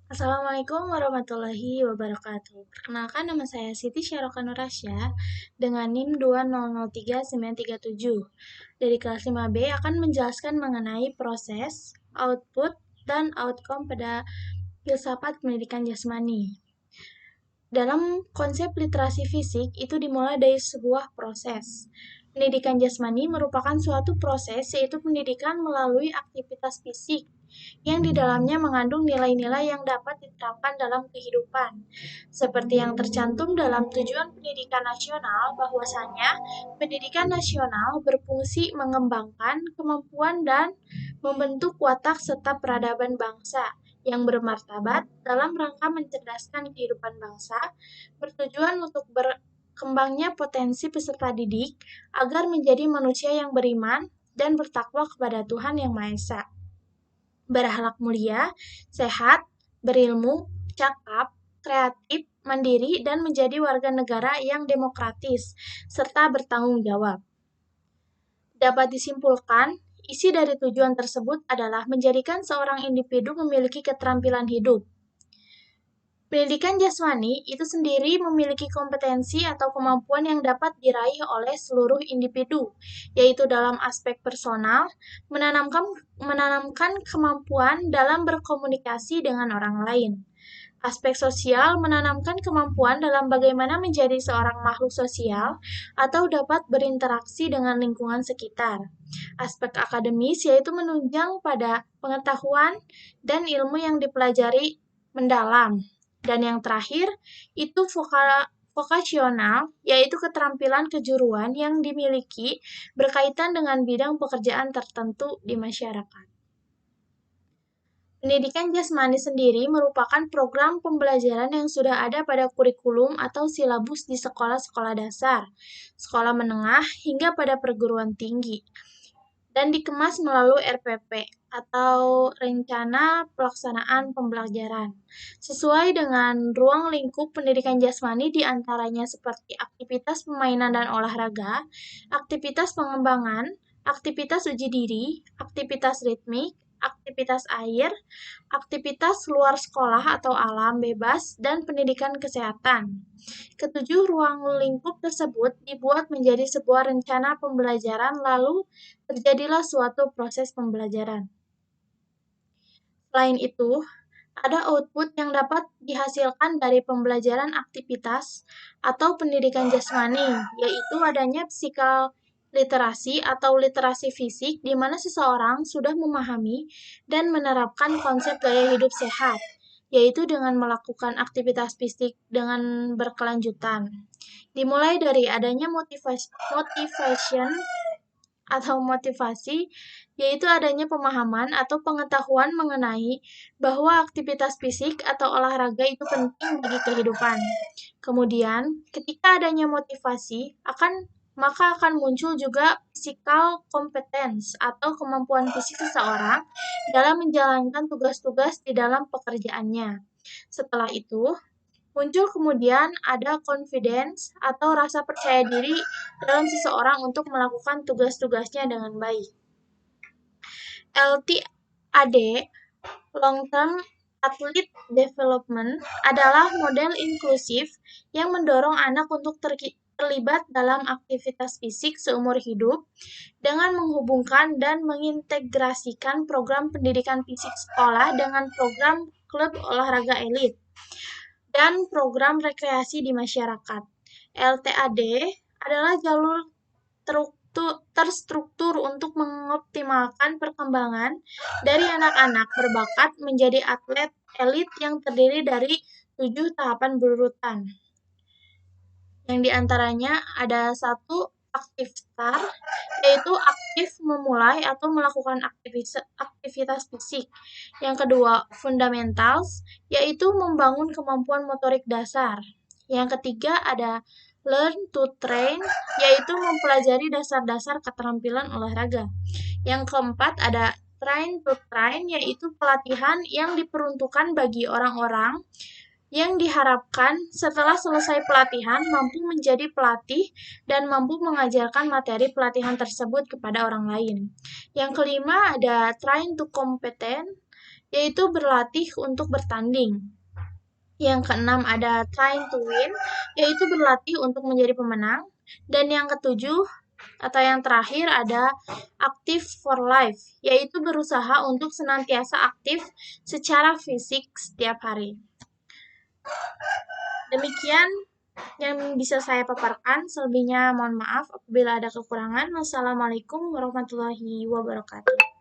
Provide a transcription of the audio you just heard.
Assalamualaikum warahmatullahi wabarakatuh. Perkenalkan nama saya Siti Syaroka Nurasya dengan NIM 2003937. Dari kelas 5B akan menjelaskan mengenai proses, output, dan outcome pada filsafat pendidikan jasmani. Dalam konsep literasi fisik, itu dimulai dari sebuah proses. Pendidikan jasmani merupakan suatu proses, yaitu pendidikan melalui aktivitas fisik, yang di dalamnya mengandung nilai-nilai yang dapat diterapkan dalam kehidupan. Seperti yang tercantum dalam tujuan pendidikan nasional, bahwasanya pendidikan nasional berfungsi mengembangkan kemampuan dan membentuk watak serta peradaban bangsa yang bermartabat dalam rangka mencerdaskan kehidupan bangsa, bertujuan untuk berkembangnya potensi peserta didik agar menjadi manusia yang beriman dan bertakwa kepada Tuhan Yang Maha Esa, berakhlak mulia, sehat, berilmu, cakap, kreatif, mandiri, dan menjadi warga negara yang demokratis serta bertanggung jawab. Dapat disimpulkan, isi dari tujuan tersebut adalah menjadikan seorang individu memiliki keterampilan hidup. Pendidikan jasmani itu sendiri memiliki kompetensi atau kemampuan yang dapat diraih oleh seluruh individu, yaitu dalam aspek personal, menanamkan kemampuan dalam berkomunikasi dengan orang lain. Aspek sosial menanamkan kemampuan dalam bagaimana menjadi seorang makhluk sosial atau dapat berinteraksi dengan lingkungan sekitar. Aspek akademis yaitu menunjang pada pengetahuan dan ilmu yang dipelajari mendalam. Dan yang terakhir, itu vokasional, yaitu keterampilan kejuruan yang dimiliki berkaitan dengan bidang pekerjaan tertentu di masyarakat. Pendidikan jasmani sendiri merupakan program pembelajaran yang sudah ada pada kurikulum atau silabus di sekolah-sekolah dasar, sekolah menengah, hingga pada perguruan tinggi, dan dikemas melalui RPP atau Rencana Pelaksanaan Pembelajaran. Sesuai dengan ruang lingkup pendidikan jasmani diantaranya seperti aktivitas permainan dan olahraga, aktivitas pengembangan, aktivitas uji diri, aktivitas ritmik, aktivitas air, aktivitas luar sekolah atau alam bebas, dan pendidikan kesehatan. Ketujuh ruang lingkup tersebut dibuat menjadi sebuah rencana pembelajaran, lalu terjadilah suatu proses pembelajaran. Selain itu, ada output yang dapat dihasilkan dari pembelajaran aktivitas atau pendidikan jasmani, yaitu adanya physical literasi atau literasi fisik, di mana seseorang sudah memahami dan menerapkan konsep gaya hidup sehat, yaitu dengan melakukan aktivitas fisik dengan berkelanjutan. Dimulai dari adanya motivation atau motivasi, yaitu adanya pemahaman atau pengetahuan mengenai bahwa aktivitas fisik atau olahraga itu penting bagi kehidupan. Kemudian, ketika adanya motivasi, maka akan muncul juga physical competence atau kemampuan fisik seseorang dalam menjalankan tugas-tugas di dalam pekerjaannya. Setelah itu, muncul kemudian ada confidence atau rasa percaya diri dalam seseorang untuk melakukan tugas-tugasnya dengan baik. LTAD, Long Term Athlete Development, adalah model inklusif yang mendorong anak untuk terlibat dalam aktivitas fisik seumur hidup dengan menghubungkan dan mengintegrasikan program pendidikan fisik sekolah dengan program klub olahraga elit dan program rekreasi di masyarakat. LTAD adalah jalur terstruktur untuk mengoptimalkan perkembangan dari anak-anak berbakat menjadi atlet elit yang terdiri dari 7 tahapan berurutan. Yang diantaranya ada 1, aktif start, yaitu aktif memulai atau melakukan aktivitas fisik. Yang kedua, fundamentals, yaitu membangun kemampuan motorik dasar. Yang ketiga ada learn to train, yaitu mempelajari dasar-dasar keterampilan olahraga. Yang keempat ada train to train, yaitu pelatihan yang diperuntukkan bagi orang-orang yang diharapkan setelah selesai pelatihan mampu menjadi pelatih dan mampu mengajarkan materi pelatihan tersebut kepada orang lain. Yang kelima ada train to competent, yaitu berlatih untuk bertanding. Yang keenam ada trying to win, yaitu berlatih untuk menjadi pemenang. Dan yang ketujuh atau yang terakhir ada active for life, yaitu berusaha untuk senantiasa aktif secara fisik setiap hari. Demikian yang bisa saya paparkan, selebihnya mohon maaf apabila ada kekurangan. Wassalamualaikum warahmatullahi wabarakatuh.